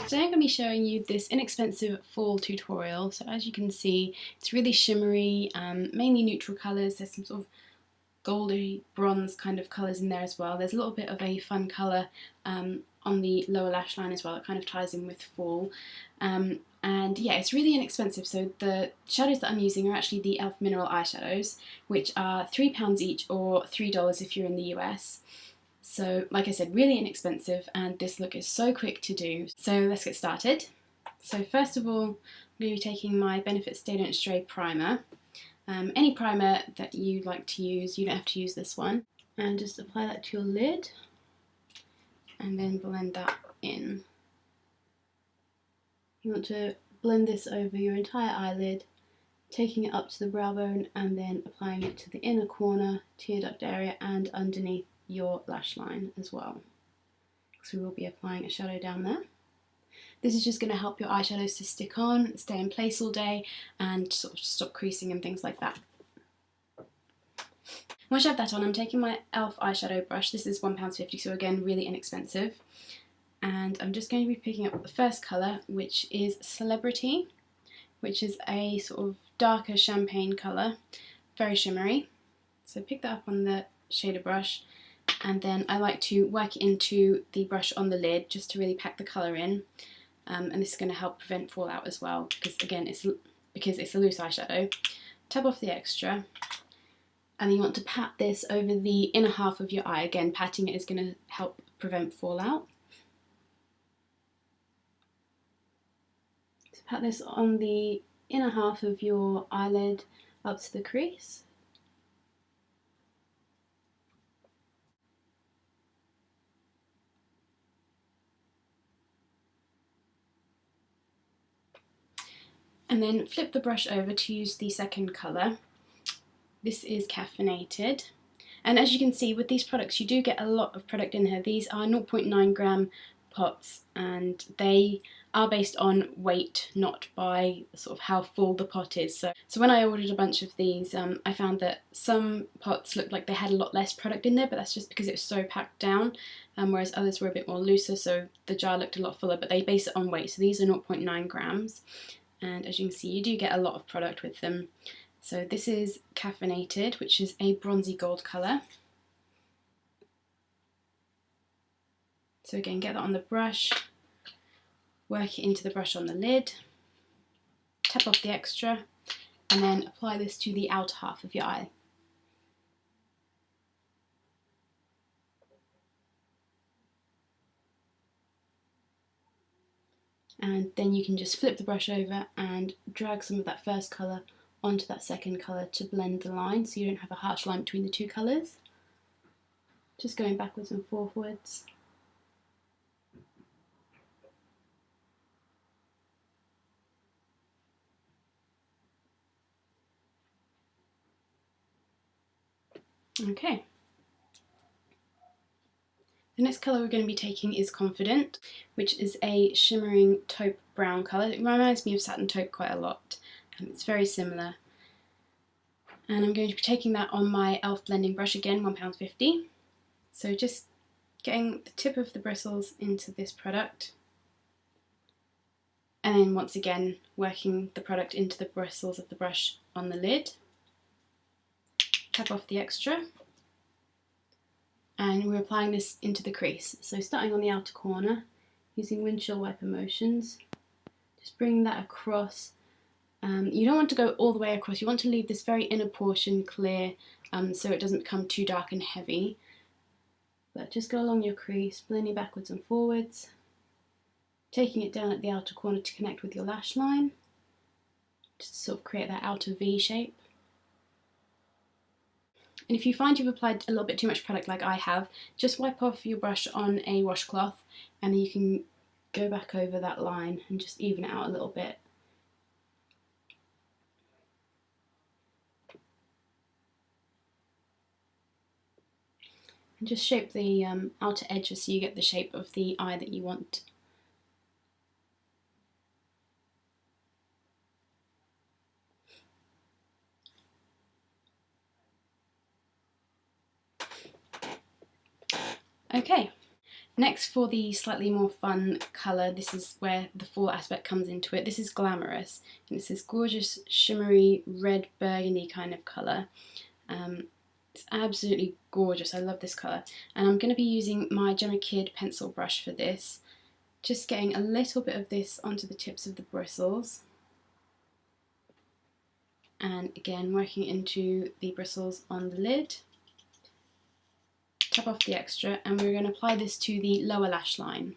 Today I'm going to be showing you this inexpensive fall tutorial. So as you can see, it's really shimmery, mainly neutral colours. There's some sort of goldy bronze kind of colours in there as well. There's a little bit of a fun colour on the lower lash line as well. It kind of ties in with fall. And yeah, it's really inexpensive. So the shadows that I'm using are actually the e.l.f. mineral eyeshadows, which are £3 each or $3 if you're in the US. So like I said, really inexpensive, and this look is so quick to do. So let's get started. So first of all, I'm going to be taking my Benefit Stay Don't Stray primer. Any primer that you like to use, you don't have to use this one. And just apply that to your lid and then blend that in. You want to blend this over your entire eyelid, taking it up to the brow bone and then applying it to the inner corner, tear duct area, and underneath your lash line as well, because we will be applying a shadow down there. This is just going to help your eyeshadows to stick on, stay in place all day, and sort of stop creasing and things like that. Once you have that on, I'm taking my e.l.f. eyeshadow brush. This is £1.50, so again, really inexpensive. And I'm just going to be picking up the first colour, which is Celebrity, which is a sort of darker champagne colour, very shimmery. So pick that up on the shader brush, and then I like to work it into the brush on the lid just to really pack the colour in. And this is going to help prevent fallout as well, because again, it's a loose eyeshadow. Tap off the extra, and then you want to pat this over the inner half of your eye. Again, patting it is going to help prevent fallout. So pat this on the inner half of your eyelid up to the crease. And then flip the brush over to use the second colour. This is Caffeinated. And as you can see, with these products, you do get a lot of product in here. These are 0.9 gram pots, and they are based on weight, not by sort of how full the pot is. So when I ordered a bunch of these, I found that some pots looked like they had a lot less product in there, but that's just because it was so packed down, whereas others were a bit more looser, so the jar looked a lot fuller, but they base it on weight. So these are 0.9 grams. And as you can see, you do get a lot of product with them. So this is Caffeinated, which is a bronzy gold colour. So again, get that on the brush, work it into the brush on the lid, tap off the extra, and then apply this to the outer half of your eye. And then you can just flip the brush over and drag some of that first colour onto that second colour to blend the line, so you don't have a harsh line between the two colours. Just going backwards and forwards. Okay. The next colour we're going to be taking is Confident, which is a shimmering taupe brown colour. It reminds me of satin taupe quite a lot. It's very similar. And I'm going to be taking that on my e.l.f. blending brush again, £1.50. So just getting the tip of the bristles into this product, and then once again working the product into the bristles of the brush on the lid. Tap off the extra. And we're applying this into the crease. So starting on the outer corner, using windshield wiper motions, just bring that across. You don't want to go all the way across, you want to leave this very inner portion clear, so it doesn't become too dark and heavy. But just go along your crease, blending backwards and forwards, taking it down at the outer corner to connect with your lash line, just to sort of create that outer V shape. And if you find you've applied a little bit too much product like I have, just wipe off your brush on a washcloth, and then you can go back over that line and just even it out a little bit. And just shape the outer edges so you get the shape of the eye that you want. Okay, Next, for the slightly more fun colour, this is where the fall aspect comes into it. This is Glamourous, and it's this gorgeous shimmery red burgundy kind of colour. It's absolutely gorgeous. I love this colour. And I'm going to be using my Gemma Kid pencil brush for this. Just getting a little bit of this onto the tips of the bristles. And again, working into the bristles on the lid. Tap off the extra, and we're going to apply this to the lower lash line.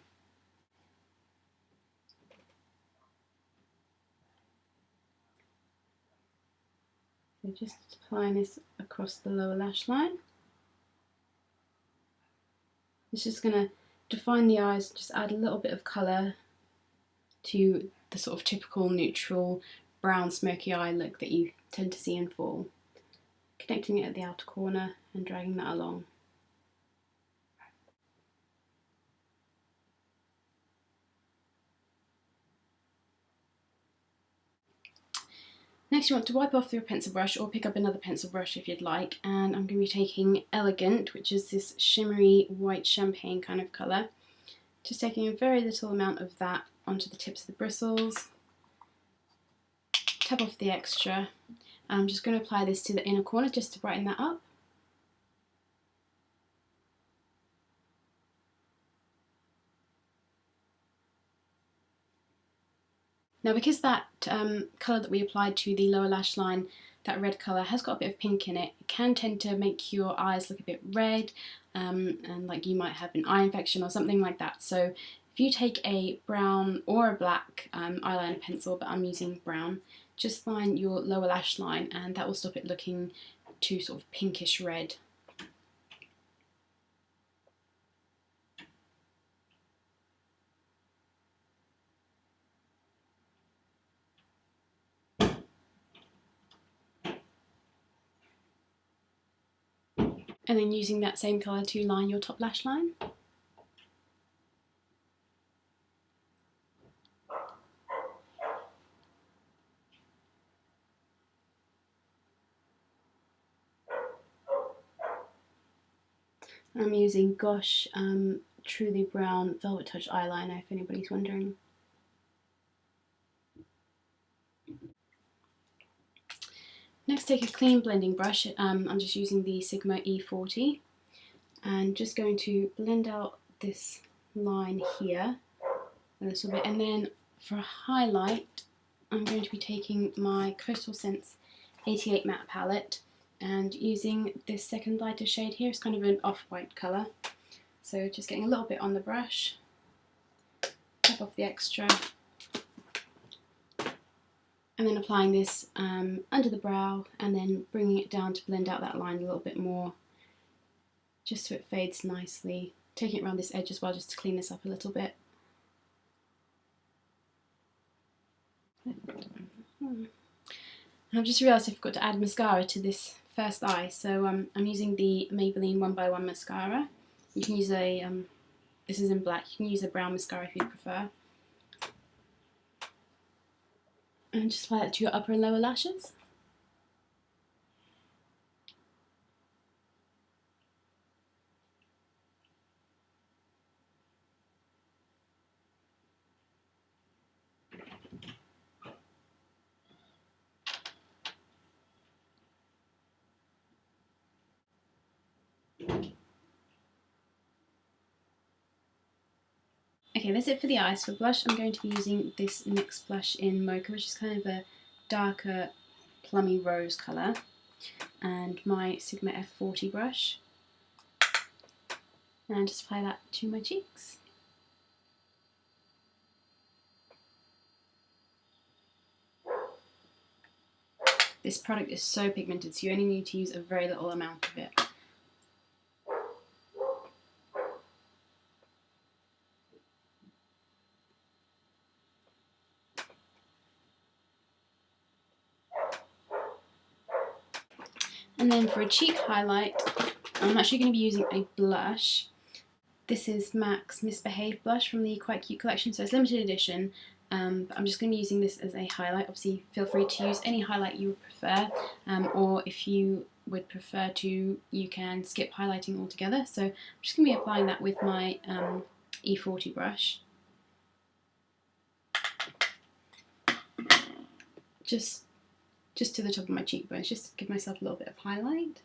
So just applying this across the lower lash line. It's just going to define the eyes, just add a little bit of colour to the sort of typical neutral brown smoky eye look that you tend to see in fall. Connecting it at the outer corner and dragging that along. Next, you want to wipe off your pencil brush or pick up another pencil brush if you'd like, and I'm going to be taking Elegant, which is this shimmery white champagne kind of colour. Just taking a very little amount of that onto the tips of the bristles. Tap off the extra. I'm just going to apply this to the inner corner just to brighten that up. Now, because that colour that we applied to the lower lash line, that red colour, has got a bit of pink in it, it can tend to make your eyes look a bit red and like you might have an eye infection or something like that. So if you take a brown or a black eyeliner pencil, but I'm using brown, just line your lower lash line and that will stop it looking too sort of pinkish red. And then using that same colour to line your top lash line. I'm using Gosh Truly Brown Velvet Touch Eyeliner, if anybody's wondering. Next, take a clean blending brush. I'm just using the Sigma E40 and just going to blend out this line here a little bit, and then for a highlight I'm going to be taking my Coastal Scents 88 matte palette and using this second lighter shade here. It's kind of an off-white colour, so just getting a little bit on the brush, tap off the extra, and then applying this under the brow and then bringing it down to blend out that line a little bit more, just so it fades nicely. Taking it around this edge as well, just to clean this up a little bit. And I've just realised I forgot to add mascara to this first eye, so I'm using the Maybelline 1x1 mascara. You can use a, this is in black, you can use a brown mascara if you prefer. And just apply that to your upper and lower lashes. Okay, that's it for the eyes. For blush, I'm going to be using this NYX blush in Mocha, which is kind of a darker plummy rose colour, and my Sigma F40 brush, and just apply that to my cheeks. This product is so pigmented, so you only need to use a very little amount of it. And then for a cheek highlight, I'm actually going to be using a blush. This is MAC's Misbehave blush from the Quite Cute collection, so it's limited edition, but I'm just going to be using this as a highlight. Obviously feel free to use any highlight you would prefer, or if you would prefer to, you can skip highlighting altogether. So I'm just going to be applying that with my E40 brush. Just to the top of my cheekbones, just to give myself a little bit of highlight.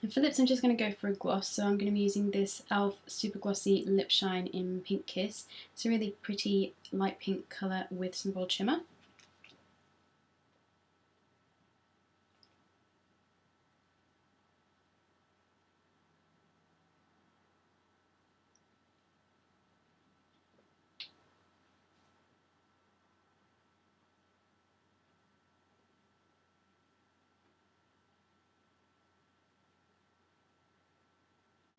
And for lips, I'm just going to go for a gloss, so I'm going to be using this e.l.f. Super Glossy Lip Shine in Pink Kiss. It's a really pretty light pink colour with some gold shimmer.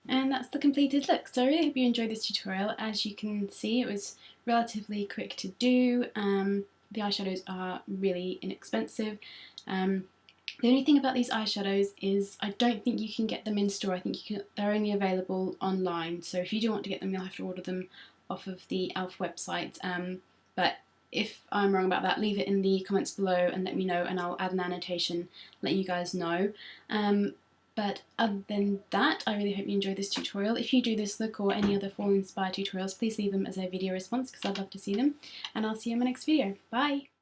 And that's the completed look. So I really hope you enjoyed this tutorial. As you can see, it was relatively quick to do. The eyeshadows are really inexpensive. The only thing about these eyeshadows is I don't think you can get them in store. I think they're only available online. So if you do want to get them, you'll have to order them off of the e.l.f. website. But if I'm wrong about that, leave it in the comments below and let me know, and I'll add an annotation, let you guys know. But other than that, I really hope you enjoyed this tutorial. If you do this look or any other fall inspired tutorials, please leave them as a video response because I'd love to see them. And I'll see you in my next video. Bye!